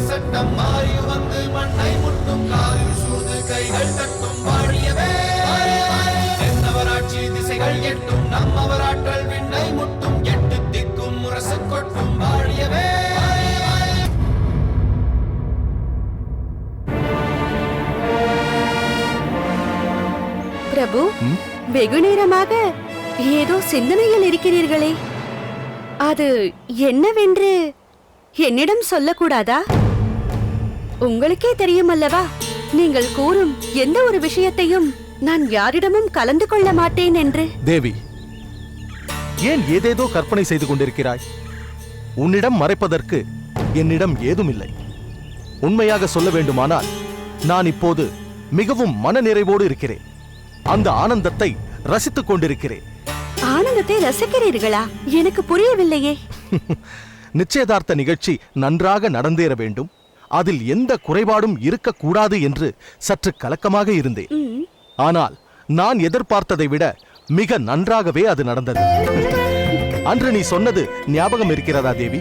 சட்டம் மாறி வந்து மண்ணை முட்டும் காலில் சூழ்ந்து கைகள் தட்டும் வாழியவே தென்னவராட்சி திசைகள் எட்டும் நம்மவராற்றல் விண்ணை முட்டும் எட்டு திக்கும் முரசு கொட்டும் வாழியவே. பிரபு, வெகு நேரமாக ஏதோ சிந்தனையில் இருக்கிறீர்களே, அது என்னவென்று என்னிடம் சொல்லக்கூடாதா? உங்களுக்கே தெரியும் அல்லவா, நீங்கள் கூறும் எந்த ஒரு விஷயத்தையும் நான் யாரிடமும் கலந்து கொள்ள மாட்டேன் என்று. தேவி, ஏன் ஏதேதோ கற்பனை செய்து கொண்டிருக்கிறாய்? உன்னிடம் மறைப்பதற்கு என்னிடம் ஏதுமில்லை. உண்மையாக சொல்ல வேண்டுமானால் நான் இப்போது மிகவும் மனநிறைவோடு இருக்கிறேன். அந்த ஆனந்தத்தை ரசித்துக் கொண்டிருக்கிறேன். ஆனந்தத்தை ரசிக்கிறீர்களா? எனக்கு புரியவில்லையே. நிச்சயதார்த்த நிகழ்ச்சி நன்றாக நடந்தேற வேண்டும், அதில் எந்த குறைபாடும் இருக்கக்கூடாது என்று சற்று கலக்கமாக இருந்தேன். ஆனால் நான் எதிர்பார்த்ததை விட மிக நன்றாகவே அது நடந்தது. அன்று நீ சொன்னது ஞாபகம் இருக்கிறதா தேவி?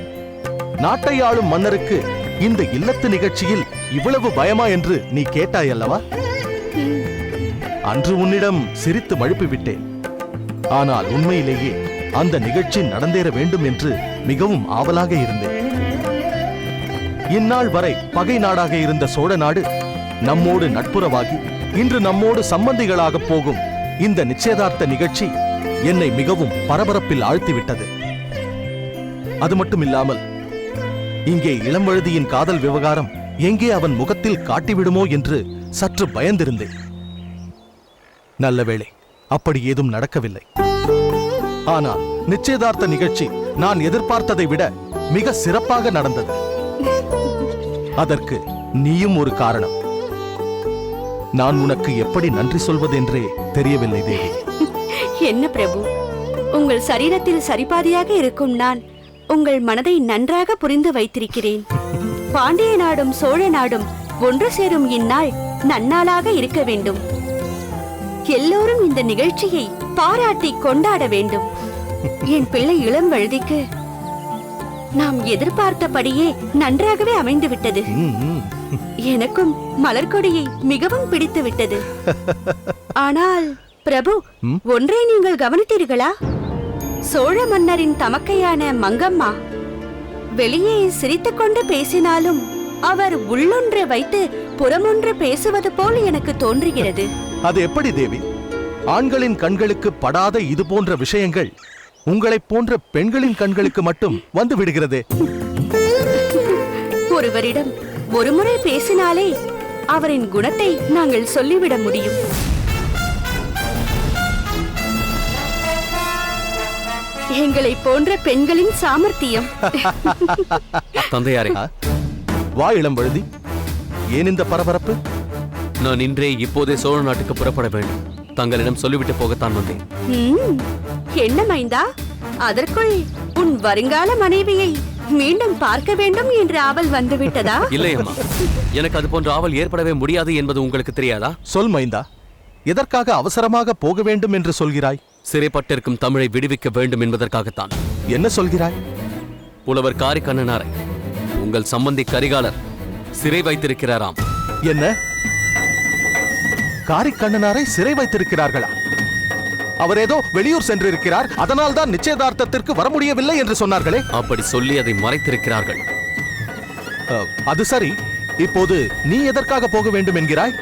நாட்டை ஆளும் மன்னருக்கு இந்த இல்லத்து நிகழ்ச்சியில் இவ்வளவு பயமா என்று நீ கேட்டாய் அல்லவா? அன்று உன்னிடம் சிரித்து மழுப்பி விட்டேன். ஆனால் உண்மையிலேயே அந்த நிகழ்ச்சி நடந்தேற வேண்டும் என்று மிகவும் ஆவலாக இருந்தேன். இந்நாள் வரை பகை நாடாக இருந்த சோழ நாடு நம்மோடு நட்புறவாகி இன்று நம்மோடு சம்பந்திகளாக போகும் இந்த நிச்சயதார்த்த நிகழ்ச்சி என்னை மிகவும் பரபரப்பில் ஆழ்த்திவிட்டது. அது மட்டுமில்லாமல் இங்கே இளம்வழுதியின் காதல் விவகாரம் எங்கே அவன் முகத்தில் காட்டிவிடுமோ என்று சற்று பயந்திருந்தேன். நல்ல வேளை, அப்படி ஏதும் நடக்கவில்லை. ஆனால் நிச்சயதார்த்த நிகழ்ச்சி நான் எதிர்பார்த்ததை விட மிக சிறப்பாக நடந்தது. அதற்கு நீயும் ஒரு காரணம். நான் உனக்கு எப்படி நன்றி சொல்வதென்றே தெரியவில்லை தேவி. என்ன பிரபு, உங்கள் சரீரத்தில் சரிபாதியாக இருக்கும் நான் உங்கள் மனதை நன்றாக புரிந்து வைத்திருக்கிறேன். பாண்டிய நாடும் சோழ நாடும் ஒன்று சேரும் இந்நாள் நன்னாளாக இருக்க வேண்டும். எல்லோரும் இந்த நிகழ்ச்சியை பாராட்டி கொண்டாட வேண்டும். என் பிள்ளை இளம்வழுதிக்கு நாம் எதிர்பார்த்தபடியே நன்றாகவே அமைந்து விட்டது. எனக்கும் மலர்கொடியை மிகவும் பிடித்து விட்டது. ஆனால் பிரபு, ஒன்றை நீங்கள் கவனித்தீர்களா? சோழ மன்னரின் தமக்கையான மங்கம்மா வெளியே சிரித்துக்கொண்டு பேசினாலும் அவர் உள்ளொன்று வைத்து புறமொன்று பேசுவது போல் எனக்கு தோன்றுகிறது. அது எப்படி தேவி? ஆண்களின் கண்களுக்கு படாத இது போன்ற விஷயங்கள் உங்களைப் போன்ற பெண்களின் கண்களுக்கு மட்டும் வந்து விடுகிறதே. ஒருவரிடம் ஒருமுறை பேசினாலே அவரின் குணத்தை நாங்கள் சொல்லிவிட முடியும். எங்களை போன்ற பெண்களின் சாமர்த்தியம். தந்தையாரே, வா இளம்வழுதி, ஏன் இந்த பரபரப்பு? நான் இன்றே இப்போதே சோழ நாட்டுக்கு புறப்பட வேண்டும். தங்களிடம் சொல்லிவிட்டு போகத்தான் வந்தேன். என்ன மைந்தா, அதற்குள் உன் வருங்கால மனைவியை மீண்டும் பார்க்க வேண்டும் என்ற ஆவல் வந்துவிட்டதா? இல்லை அம்மா, எனக்கு அது போன்ற ஆவல் ஏற்படவே முடியாது என்பது உங்களுக்கு தெரியாதா? சொல் மைந்தா, எதற்காக அவசரமாக போக வேண்டும் என்று சொல்கிறாய்? சிறைப்பட்டிருக்கும் தமிழை விடுவிக்க வேண்டும் என்பதற்காகத்தான். என்ன சொல்கிறாய்? புலவர் காரிக்கண்ணனாரை உங்கள் சம்பந்தி கரிகாலர் சிறை வைத்திருக்கிறாராம். என்ன? காரிக்கண்ணனாரை சிறை வைத்திருக்கிறார்களா? அவர் ஏதோ வெளியூர் சென்றிருக்கிறார், அதனால் தான் நிச்சயதார்த்தத்திற்கு வர முடியவில்லை என்று சொன்னார்களே. அப்படி சொல்லி அதை மறைத்திருக்கிறார்கள். அது சரி, இப்போது நீ எதற்காக போக வேண்டும் என்கிறாய்?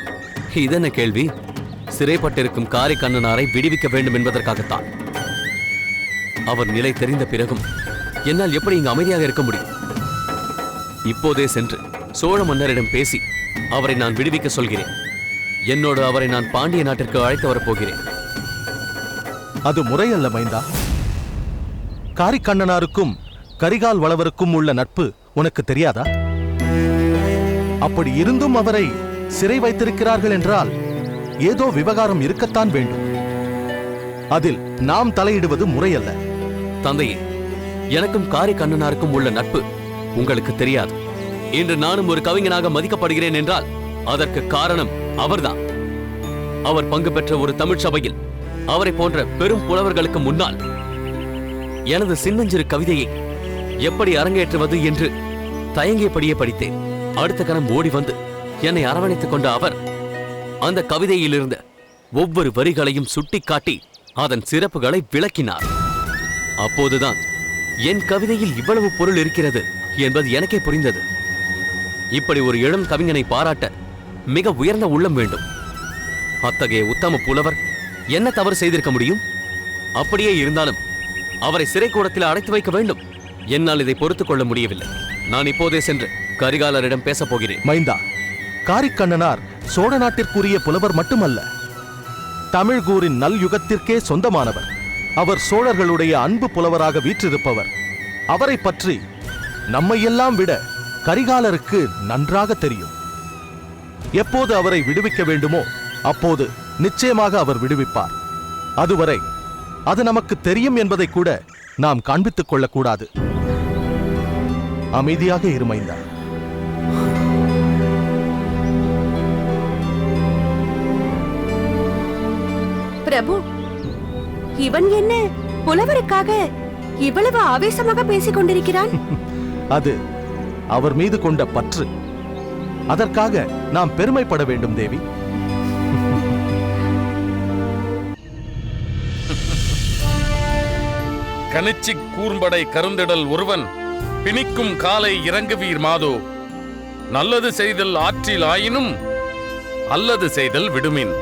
இதென்ன கேள்வி? சிறைப்பட்டிருக்கும் காரிக்கண்ணனாரை விடுவிக்க வேண்டும் என்பதற்காகத்தான். அவர் நிலை தெரிந்த பிறகும் என்னால் எப்படி இங்கு அமைதியாக இருக்க முடியும்? இப்போதே சென்று சோழ மன்னரிடம் பேசி அவரை நான் விடுவிக்க சொல்கிறேன். என்னோடு அவரை நான் பாண்டிய நாட்டிற்கு அழைத்து வரப்போகிறேன். அது முறையல்ல மைந்தா. காரிக்கண்ணனாருக்கும் கரிகால் வளவருக்கும் உள்ள நட்பு உனக்கு தெரியாதா? அப்படி இருந்தும் அவரை சிறை வைத்திருக்கிறார்கள் என்றால் ஏதோ விவகாரம் இருக்கத்தான் வேண்டும். அதில் நாம் தலையிடுவது முறையல்ல. தந்தையே, எனக்கும் காரிக்கண்ணனாருக்கும் உள்ள நட்பு உங்களுக்கு தெரியாது. இன்று நானும் ஒரு கவிஞனாக மதிக்கப்படுகிறேன் என்றால் அதற்கு காரணம் அவர்தான். அவர் பங்கு பெற்ற ஒரு தமிழ் சபையில் அவரை போன்ற பெரும் புலவர்களுக்கு முன்னால் எனது சின்னஞ்சிறு கவிதையை எப்படி அரங்கேற்றுவது என்று தயங்கியபடியே படித்தேன். அடுத்த கணம் ஓடி வந்து என்னை அரவணைத்துக் கொண்ட அவர் அந்த கவிதையில் இருந்த ஒவ்வொரு வரிகளையும் சுட்டிக்காட்டி அதன் சிறப்புகளை விளக்கினார். அப்போதுதான் என் கவிதையில் இவ்வளவு பொருள் இருக்கிறது என்பது எனக்கே புரிந்தது. இப்படி ஒரு இளம் கவிஞனை பாராட்ட மிக உயர்ந்த உள்ளம் வேண்டும். அத்தகைய உத்தம புலவர் என்ன தவறு செய்திருக்க முடியும்? அப்படியே இருந்தாலும் அவரை சிறைக்கூடத்தில் அடைத்து வைக்க வேண்டும். என்னால் இதை பொறுத்துக் கொள்ள முடியவில்லை. நான் இப்போதே சென்று கரிகாலரிடம் பேசப் போகிறேன். மைந்தா, காரிக்கண்ணனார் சோழ நாட்டிற்குரிய புலவர் மட்டுமல்ல, தமிழ்கூரின் நல்யுகத்திற்கே சொந்தமானவர். அவர் சோழர்களுடைய அன்பு புலவராக வீற்றிருப்பவர். அவரை பற்றி நம்மையெல்லாம் விட கரிகாலருக்கு நன்றாக தெரியும். எப்போது அவரை விடுவிக்க வேண்டுமோ அப்போது நிச்சயமாக அவர் விடுவிப்பார். அதுவரை அது நமக்கு தெரியும் என்பதை கூட நாம் காண்பித்துக் கொள்ளக்கூடாது. அமைதியாக இருமைந்தா. பிரபு, இவன் என்ன புலவருக்காக இவ்வளவு ஆவேசமாக பேசிக் கொண்டிருக்கிறான்? அது அவர் மீது கொண்ட பற்று. அதற்காக நாம் பெருமைப்பட வேண்டும் தேவி. கனிச்சி கூர்ம்படை கருந்திடல் ஒருவன் பிணிக்கும் காலை இறங்குவீர் மாதோ. நல்லது செய்தல் ஆற்றில் ஆயினும் அல்லது செய்தல் விடுமின்.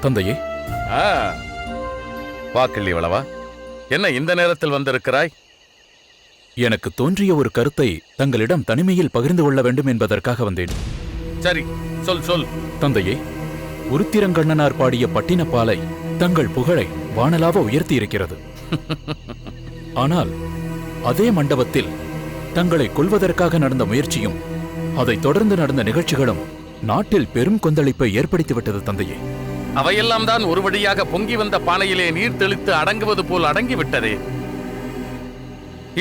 தந்தையே. வாக்கிள்ளி வளவா, என்ன இந்த நேரத்தில் வந்திருக்கிறாய்? எனக்கு தோன்றிய ஒரு கருத்தை தங்களிடம் தனிமையில் பகிர்ந்து கொள்ள வேண்டும் என்பதற்காக வந்தேன். சரி, சொல் சொல். தந்தையே, உருத்திரங்கண்ணனார் பாடிய பட்டினப்பாலை தங்கள் புகழை வானலாவ உயர்த்தி இருக்கிறது. ஆனால் அதே மண்டபத்தில் தங்களை கொல்வதற்காக நடந்த முயற்சியும் அதைத் தொடர்ந்து நடந்த நிகழ்ச்சிகளும் நாட்டில் பெரும் கொந்தளிப்பை ஏற்படுத்திவிட்டது தந்தையே. அவையெல்லாம் தான் ஒரு வழியாக பொங்கி வந்த பானையிலே நீர் தெளித்து அடங்குவது போல் அடங்கிவிட்டதே.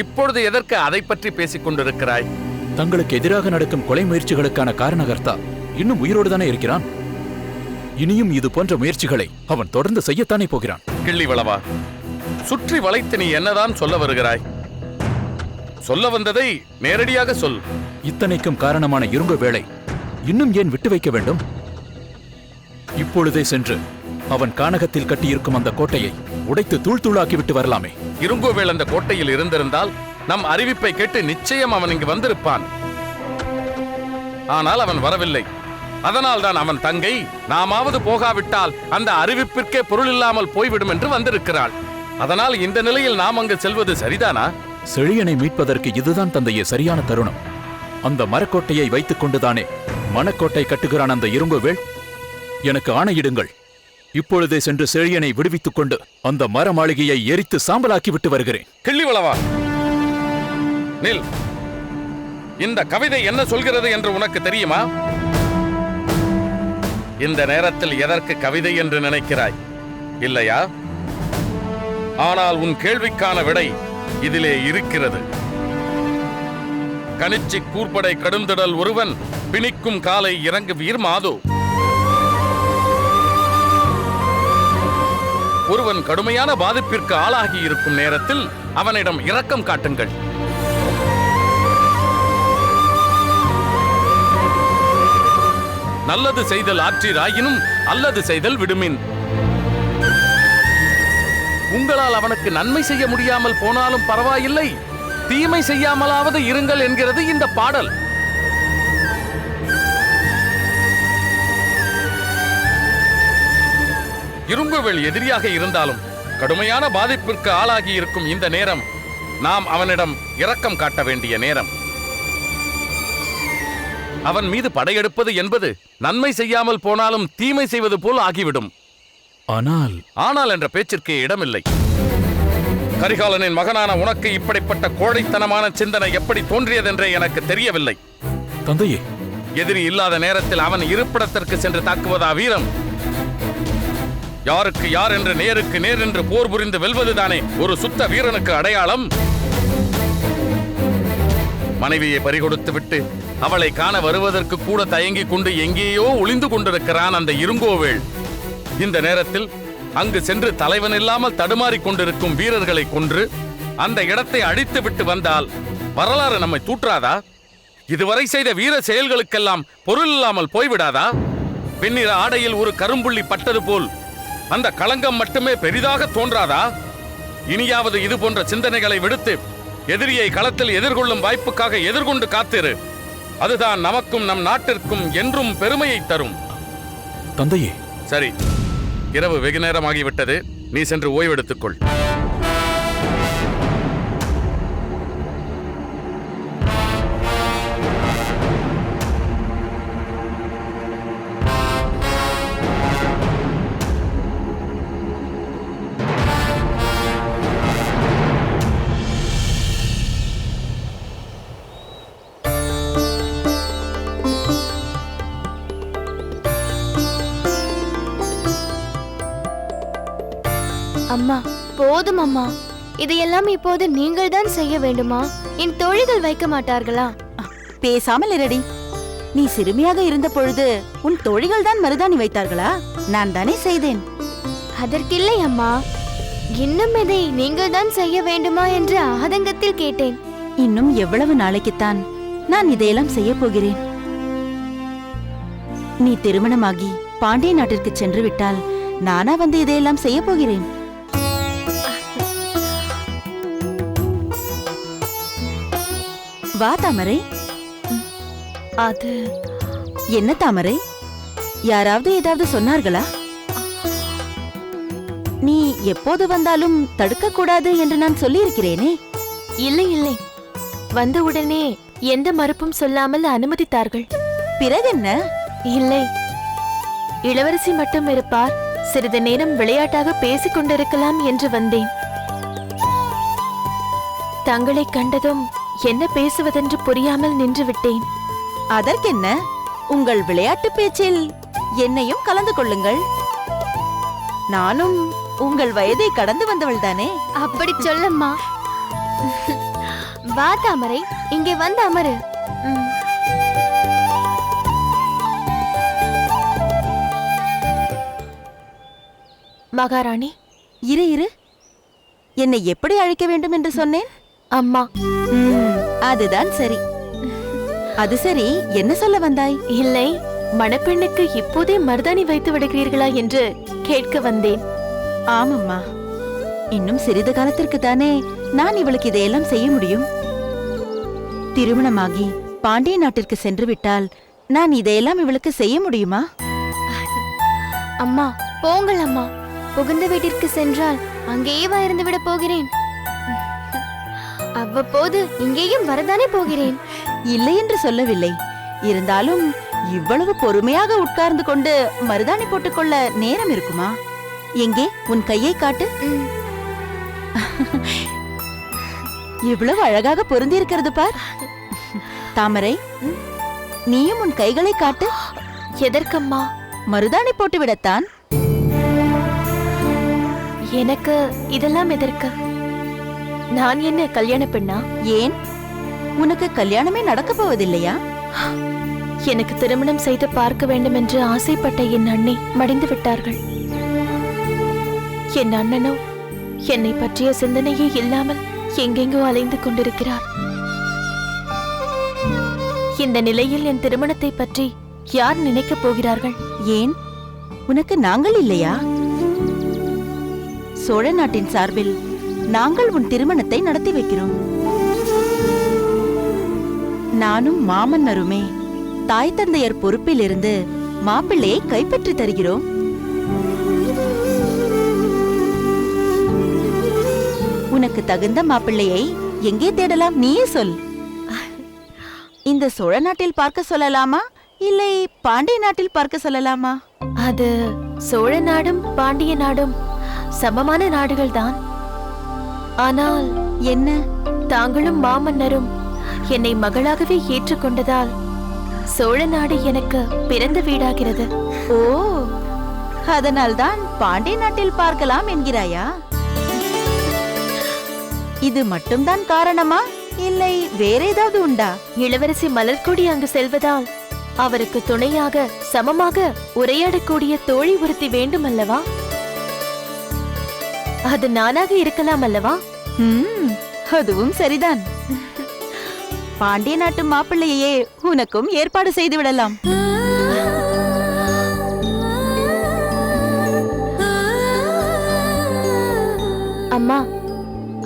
இப்பொழுது எதற்கு அதை பற்றி பேசிக் கொண்டிருக்கிறாய்? தங்களுக்கு எதிராக நடக்கும் கொலை முயற்சிகளுக்கான காரணகர்த்தா இன்னும் உயிரோடு தானே இருக்கிறான். இனியும் இது போன்ற முயற்சிகளை அவன் தொடர்ந்து செய்யத்தானே போகிறான். கிள்ளி வளவா, சுற்றி வளைத்து நீ என்னதான் சொல்ல வருகிறாய்? சொல்ல வந்ததை நேரடியாக சொல். இத்தனைக்கும் காரணமான இருங்க வேளை இன்னும் ஏன் விட்டு வைக்க வேண்டும்? இப்பொழுதே சென்று அவன் கானகத்தில் கட்டியிருக்கும் அந்த கோட்டையை உடைத்து தூள் தூளாக்கி விட்டு வரலாமே. இருங்கோவேள் அந்த கோட்டையில் இருந்திருந்தால் நம் அறிவிப்பை கேட்டு நிச்சயம் அவன் இங்கு வந்திருப்பான். ஆனால் அவன் வரவில்லை. அதனால் தான் அவன் தங்கை நாமாவது போகாவிட்டால் அந்த அறிவிப்பிற்கே பொருள் இல்லாமல் போய்விடும் என்று வந்திருக்கிறாள். அதனால் இந்த நிலையில் நாம் அங்கு செல்வது சரிதானா? செழியனை மீட்பதற்கு இதுதான் தந்தையே சரியான தருணம். அந்த மரக்கோட்டையை வைத்துக் கொண்டுதானே மணக்கோட்டை கட்டுகிறான் அந்த இருங்கோவேள். எனக்கு ஆணையிடுங்கள். இப்பொழுதே சென்று செழியனை விடுவித்துக் கொண்டு அந்த மர மாளிகையை எரித்து சாம்பலாக்கி விட்டு வருகிறேன். கிள்ளிவளவா, நில். இந்த கவிதை என்ன சொல்கிறது என்று உனக்கு தெரியுமா? இந்த நேரத்தில் எதற்கு கவிதை என்று நினைக்கிறாய், இல்லையா? ஆனால் உன் கேள்விக்கான விடை இதிலே இருக்கிறது. கனிச்சி கூர்படை கடுந்திடல் ஒருவன் பிணிக்கும் காலை இறங்குவீர் மாதோ. ஒருவன் கடுமையான பாதிப்பிற்கு ஆளாகி இருக்கும் நேரத்தில் அவனிடம் இரக்கம் காட்டுங்கள். நல்லது செய்தல் ஆற்றிராயினும் அல்லது செய்தல் விடுமின். உங்களால் அவனுக்கு நன்மை செய்ய முடியாமல் போனாலும் பரவாயில்லை, தீமை செய்யாமலாவது இருங்கள் என்கிறது இந்த பாடல். இருங்கோவேள் எதிரியாக இருந்தாலும் கடுமையான பாதிப்பிற்கு ஆளாகி இருக்கும் இந்த நேரம் நாம் அவனிடம் இரக்கம் காட்ட வேண்டிய நேரம். அவன் மீது படையெடுப்பது என்பது நன்மை செய்யாமல் போனாலும் தீமை செய்வது போல் ஆகிவிடும். ஆனால் என்ற பேச்சிற்கே இடமில்லை. கரிகாலனின் மகனான உனக்கு இப்படிப்பட்ட கோழைத்தனமான சிந்தனை எப்படி தோன்றியதென்றே எனக்கு தெரியவில்லை. தந்தையே, எதிரி இல்லாத நேரத்தில் அவன் இருப்பிடத்திற்கு சென்று தாக்குவதா வீரம்? யாருக்கு யார் என்று நேருக்கு நேர் என்று போர் புரிந்து வெல்வதுதானே ஒரு சுத்த வீரனுக்கு அடையாளம். மனைவியை பறிகொடுத்து விட்டு அவளை காண வருவதற்கு கூட தயங்கிக் கொண்டு எங்கேயோ ஒளிந்து கொண்டிருக்கிறான் அந்த இருங்கோவேள். இந்த நேரத்தில் அங்கு சென்று தலைவன் இல்லாமல் தடுமாறிக் கொண்டிருக்கும் வீரர்களை கொன்று அந்த இடத்தை அழித்து விட்டு வந்தால் வரலாறு நம்மை தூற்றாதா? இதுவரை செய்த வீர செயல்களுக்கெல்லாம் பொருள் இல்லாமல் போய்விடாதா? வெண்ணிற ஆடையில் ஒரு கரும்புள்ளி பட்டது போல் அந்த களங்கம் மட்டுமே பெரிதாக தோன்றாதா? இனியாவது இது போன்ற சிந்தனைகளை விடுத்து எதிரியை களத்தில் எதிர்கொள்ளும் வாய்ப்புக்காக எதிர்கொண்டு காத்திரு. அதுதான் நமக்கும் நம் நாட்டிற்கும் என்றும் பெருமையை தரும். தந்தையே, சரி, இரவு வெகு நேரமாகிவிட்டது. நீ சென்று ஓய்வெடுத்துக்கொள். அம்மா, போதும் அம்மா. இதையெல்லாம் இப்போது நீங்கள் தான் செய்ய வேண்டுமா? என் தோழிகள் வைக்க மாட்டார்களா? பேசாமல் இருடி. நீ சிறுமியாக இருந்த பொழுது உன் தோழிகள் தான் மருதாணி வைத்தார்களா? நான் தானே செய்தேன். அதற்கில்லை அம்மா. இன்னும் இதை நீங்கள் தான் செய்ய வேண்டுமா என்று ஆதங்கத்தில் கேட்டேன். இன்னும் எவ்வளவு நாளைக்குத்தான் நான் இதையெல்லாம் செய்ய போகிறேன்? நீ திருமணமாகி பாண்டிய நாட்டிற்கு சென்று விட்டால் நானா வந்து இதையெல்லாம் செய்ய போகிறேன்? வா தாமரை. அது என்ன தாமரை, யாராவது ஏதாவது சொன்னார்களா? நீ எப்போது வந்தாலும் தடுக்க கூடாது என்று நான் சொல்லியிருக்கிறேனே. இல்லை இல்லை, வந்த உடனே எந்த மறுப்பும் சொல்லாமல் அனுமதித்தார்கள். பிறகென்ன? இல்லை, இளவரசி மட்டும் இருப்பார், சிறிது நேரம் விளையாட்டாக பேசிக் கொண்டிருக்கலாம் என்று வந்தேன். தங்களை கண்டதும் என்ன பேசுவதென்று புரியாமல் நின்று விட்டேன். அதற்கென்ன? உங்கள் விளையாட்டு பேச்சில் என்னையும் கலந்து கொள்ளுங்கள். நானும் உங்கள் வயதை கடந்து வந்தவள் தானே. அப்படி சொல்லம்மா. வா தாமரை, இங்கே வந்து அமரு. மகாராணி. இரு, என்னை எப்படி அழைக்க வேண்டும் என்று சொன்னேன்? அம்மா. அதுதான் சரி. அது சரி, என்ன சொல்ல வந்தாய்? இல்லை, மணப்பெண்ணுக்கு இப்போதே மருதாணி வைத்து விடுகிறீர்களா என்று கேட்க வந்தேன். ஆமம்மா, இன்னும் சிறிது காலத்திற்கு தானே நான் இவளுக்கு இதையெல்லாம் செய்ய முடியும். திருமணமாகி பாண்டிய நாட்டிற்கு சென்று விட்டால் நான் இதையெல்லாம் இவளுக்கு செய்ய முடியுமா? அம்மா, போங்கள் அம்மா. புகுந்த வீட்டிற்கு சென்றால் அங்கேயே இருந்து விட போகிறேன். அவ்வப்போது இங்கேயும் வரதானே போகிறேன். இல்லை என்று சொல்லவில்லை. இருந்தாலும் இவ்வளவு பொறுமையாக உட்கார்ந்து கொண்டு மருதாணி போட்டுக்கொள்ள நேரம் இருக்குமா? எங்கே உன் கையை காட்டு. இவ்வளவு அழகாக பொருந்தி இருக்கிறது பார். தாமரை, நீயும் உன் கைகளை காட்டு. எதற்கம்மா? மருதாணி போட்டு விடத்தான். எனக்கு இதெல்லாம் எதற்கு? நான் என்ன கல்யாண பெண்ணா? ஏன், உனக்கு கல்யாணமே நடக்கப் போவதில்லையா? எனக்கு திருமணம் செய்து பார்க்க வேண்டும் என்று ஆசைப்பட்ட என் அண்ணி மடிந்து விட்டார்கள். என் அண்ணனோ என்னை பற்றிய சிந்தனையே இல்லாமல் எங்கெங்கோ அலைந்து கொண்டிருக்கிறார். இந்த நிலையில் என் திருமணத்தை பற்றி யார் நினைக்கப் போகிறார்கள்? ஏன், உனக்கு நாங்கள் இல்லையா? சோழ நாட்டின் சார்பில் நாங்கள் உன் திருமணத்தை நடத்தி வைக்கிறோம். நானும் மாமன்னருமே தாய் தந்தையர் பொறுப்பில் இருந்து மாப்பிள்ளையை கைப்பற்றி தருகிறோம். உனக்கு தகுந்த மாப்பிள்ளையை எங்கே தேடலாம்? நீயே சொல். இந்த சோழ நாட்டில் பார்க்க சொல்லலாமா, இல்லை பாண்டிய நாட்டில் பார்க்க சொல்லலாமா? அது சோழ நாடும் பாண்டிய நாடும் சமமான நாடுகள்தான். ஆனால் என்ன? தாங்களும் மாமன்னரும் என்னை மகளாகவே ஏற்றுக்கொண்டதால் சோழ நாடு எனக்கு பிறந்த வீடாகிறது. ஓ, அதனால்தான் பாண்டிய நாட்டில் பார்க்கலாம் என்கிறாயா? இது மட்டும்தான் காரணமா, இல்லை வேற ஏதாவது உண்டா? இளவரசி மலர்கொடி அங்கு செல்வதால் அவருக்கு துணையாக சமமாக உரையாடக்கூடிய தோழி ஒருத்தி வேண்டும் அல்லவா? அது நானாக இருக்கலாம் அல்லவா? அதுவும் சரிதான். பாண்டிய நாட்டு மாப்பிள்ளையே உனக்கும் ஏற்பாடு செய்து விடலாம். அம்மா,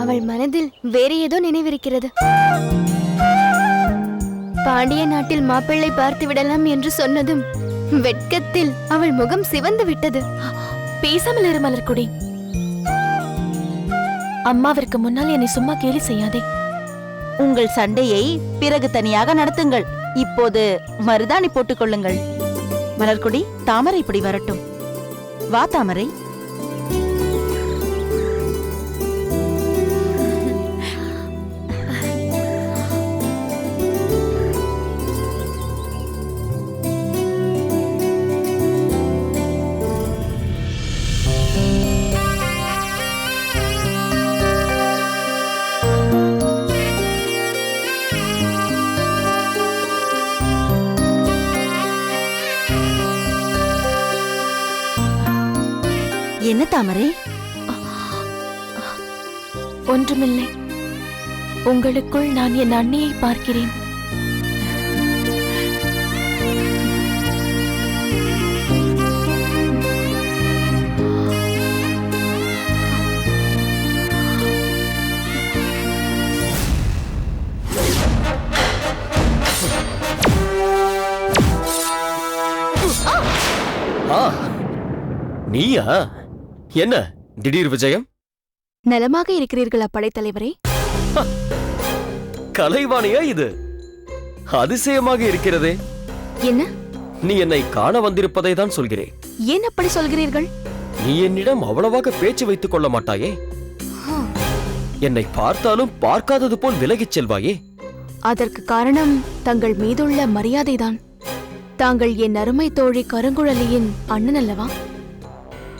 அவள் மனதில் வேறு ஏதோ நினைவிருக்கிறது. பாண்டிய நாட்டில் மாப்பிள்ளை பார்த்து விடலாம் என்று சொன்னதும் வெட்கத்தில் அவள் முகம் சிவந்து விட்டது. பேசாமல் இரு மலர்கொடி. அம்மாவிற்கு முன்னால் என்னை சும்மா கேலி செய்யாதே. உங்கள் சண்டையை பிறகு தனியாக நடத்துங்கள். இப்போது மருதாணி போட்டுக் கொள்ளுங்கள். மலர்கொடி, தாமரை இப்படி வரட்டும். வா தாமரை. என்ன தாமரை? ஒன்றுமில்லை. உங்களுக்குள் நான் என் அண்ணியை பார்க்கிறேன். நீயா? என்ன திடீர் விஜயம்? நலமாக இருக்கிறீர்களா படைத்தலைவரே? கலைவாணியா இது? அதிசயமாக இருக்கிறதே. என்ன? நீ என்னை காண வந்திருப்பதை தான் சொல்கிறேன். ஏன் அப்படி சொல்கிறீர்கள்? நீ என்னிடம் அவ்வளவாக பேச்சு வைத்துக் கொள்ள மாட்டாயே. என்னை பார்த்தாலும் பார்க்காதது போல் விலகிச் செல்வாயே. அதற்கு காரணம் தங்கள் மீதுள்ள மரியாதைதான். தாங்கள் என் அருமை தோழி கருங்குழலியின் அண்ணன் அல்லவா?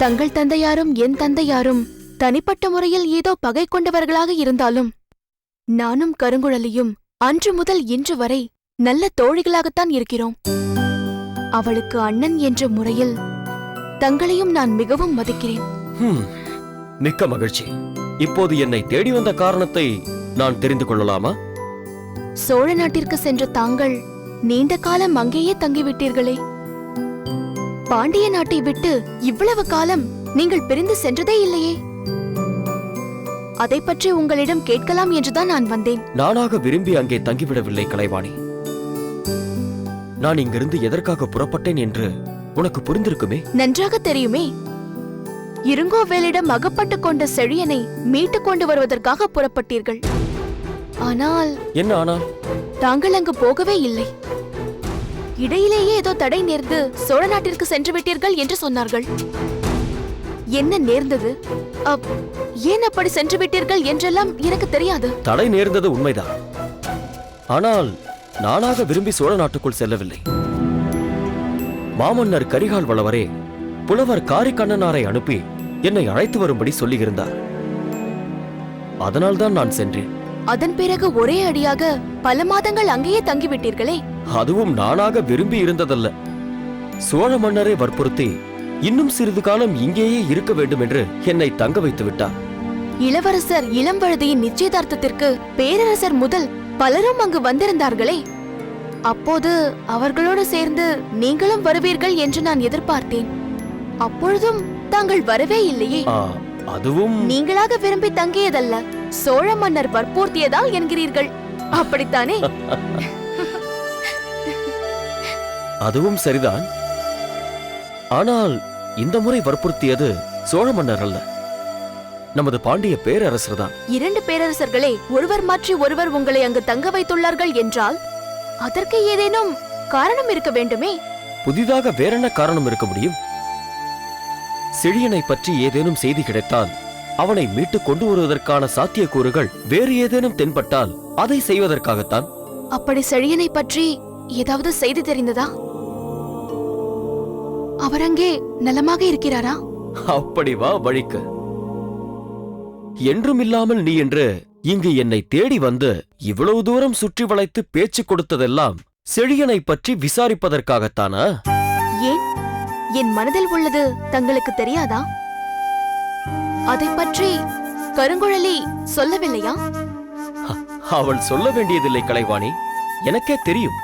தங்கள் தந்தையாரும் என் தந்தையாரும் தனிப்பட்ட முறையில் ஏதோ பகை கொண்டவர்களாக இருந்தாலும் நானும் கருங்குழலியும் அன்று முதல் இன்று வரை நல்ல தோழிகளாகத்தான் இருக்கிறோம். அவளுக்கு அண்ணன் என்ற முறையில் தங்களையும் நான் மிகவும் மதிக்கிறேன். மிக்க மகிழ்ச்சி. இப்போது என்னை தேடி வந்த காரணத்தை நான் தெரிந்து கொள்ளலாமா? சோழ நாட்டிற்கு சென்ற தாங்கள் நீண்ட காலம் அங்கேயே தங்கிவிட்டீர்களே. பாண்டிய நாட்டை விட்டு இவ்வளவு காலம் நீங்கள் பிரிந்து சென்றதே இல்லையே. அதை பற்றி உங்களிடம் கேட்கலாம் என்றுதான் நான் வந்தேன். நானாக விரும்பி அங்கே தங்கிவிடவில்லை கலைவாணி. நான் இங்கிருந்து எதற்காக புறப்பட்டேன் என்று உனக்கு புரிந்திருக்குமே. நன்றாக தெரியுமே. இருங்கோவேலிடம் அகப்பட்டுக் கொண்ட செழியனை மீட்டுக் கொண்டு வருவதற்காக புறப்பட்டீர்கள். ஆனால் என்ன ஆனால்? தாங்கள் அங்கு போகவே இல்லை. இடையிலேயே ஏதோ தடை நேர்ந்து சோழ நாட்டிற்கு சென்று விட்டீர்கள் என்று சொன்னார்கள். என்ன நேர்ந்தது? ஏன் அப்படி சென்று விட்டீர்கள் என்றெல்லாம் எனக்கு தெரியாது. தடை நேர்ந்தது உண்மைதான். ஆனால் நானாக விரும்பி சோழ நாட்டுக்குள் செல்லவில்லை. மாமன்னர் கரிகால் வளவரே புலவர் காரிக்கண்ணனாரை அனுப்பி என்னை அழைத்து வரும்படி சொல்லியிருந்தார். அதனால்தான் நான் சென்றேன். அதன் பிறகு ஒரே அடியாக பல மாதங்கள் அங்கேயே தங்கிவிட்டீர்களே. அதுவும் நானாக விரும்பி இருந்ததல்ல. சோழ மன்னரை வற்புறுத்தி இன்னும் சிறிது காலம் இங்கேயே இருக்க வேண்டும் என்று என்னை தங்க வைத்து விட்டார். இளவரசர் இளம்வழுதியின் நிச்சயதார்த்தத்திற்கு பேரரசர் முதல் பலரும் அங்கு வந்திருந்தார்களே. அப்போது அவர்களோடு சேர்ந்து நீங்களும் வருவீர்கள் என்று நான் எதிர்பார்த்தேன். அப்பொழுதும் தாங்கள் வரவே இல்லையே. அதுவும் நீங்களாக விரும்பி தங்கியதல்ல, சோழ மன்னர் வற்புறுத்தியதால் என்கிறீர்கள், அப்படித்தானே? அதுவும் சரிதான். ஆனால் இந்த முறை வற்புறுத்தியது சோழ மன்னர் அல்ல, நமது பாண்டிய பேரரசர் தான். இரண்டு பேரரசர்களே ஒருவர் மாற்றி ஒருவர் உங்களை அங்கு தங்க வைத்துள்ளார்கள் என்றால் அதற்கு ஏதேனும் காரணம் இருக்க வேண்டுமே. புதிதாக வேறென்ன காரணம் இருக்க முடியும்? செழியனை பற்றி ஏதேனும் செய்தி கிடைத்தால் அவனை மீட்டு கொண்டு வருவதற்கான சாத்தியக்கூறுகள் வேறு ஏதேனும் தென்பட்டால் அதை செய்வதற்காகத்தான். அப்படி செழியனை பற்றி ஏதாவது செய்தி தெரிந்ததா? அவர் அங்கே நலமாக இருக்கிறாரா? அப்படி வா வழிக்கு. என்றும் இல்லாமல் நீ என்று இங்கு என்னை தேடி வந்து இவ்வளவு தூரம் சுற்றி வளைத்து பேச்சு கொடுத்ததெல்லாம் செழியனை பற்றி விசாரிப்பதற்காகத்தானா? ஏன், என் மனதில் உள்ளது தங்களுக்கு தெரியாதா? அதை பற்றி கருங்குழலி சொல்லவில்லையா? அவள் சொல்ல வேண்டியதில்லை கலைவாணி, எனக்கே தெரியும்.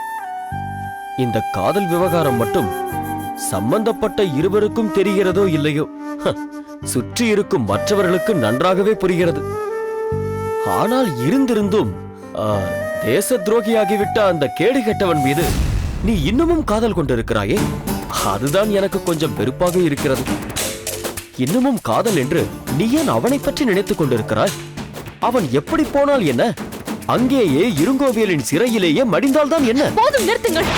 இந்த காதல் விவகாரம் மட்டும் சம்பந்தப்பட்ட இருவருக்கும் தெரிகிறதோ இல்லையோ, சுற்றி இருக்கும் மற்றவர்களுக்கு நன்றாகவே புரிகிறது. ஆனால் இருந்திருந்தும் தேச துரோகியாகிவிட்ட அந்த கேடு கெட்டவன் மீது நீ இன்னமும் காதல் கொண்டிருக்கிறாயே, அதுதான் எனக்கு கொஞ்சம் வெறுப்பாக இருக்கிறது. இன்னமும் காதல் என்று நீ ஏன் அவனை பற்றி நினைத்துக் கொண்டிருக்கிறாய்? அவன் எப்படி போனால் என்ன? அங்கேயே இருங்கோவியலின் சிறையிலேயே மடிந்தால்தான் என்ன? போதும், நிறுத்துங்கள்.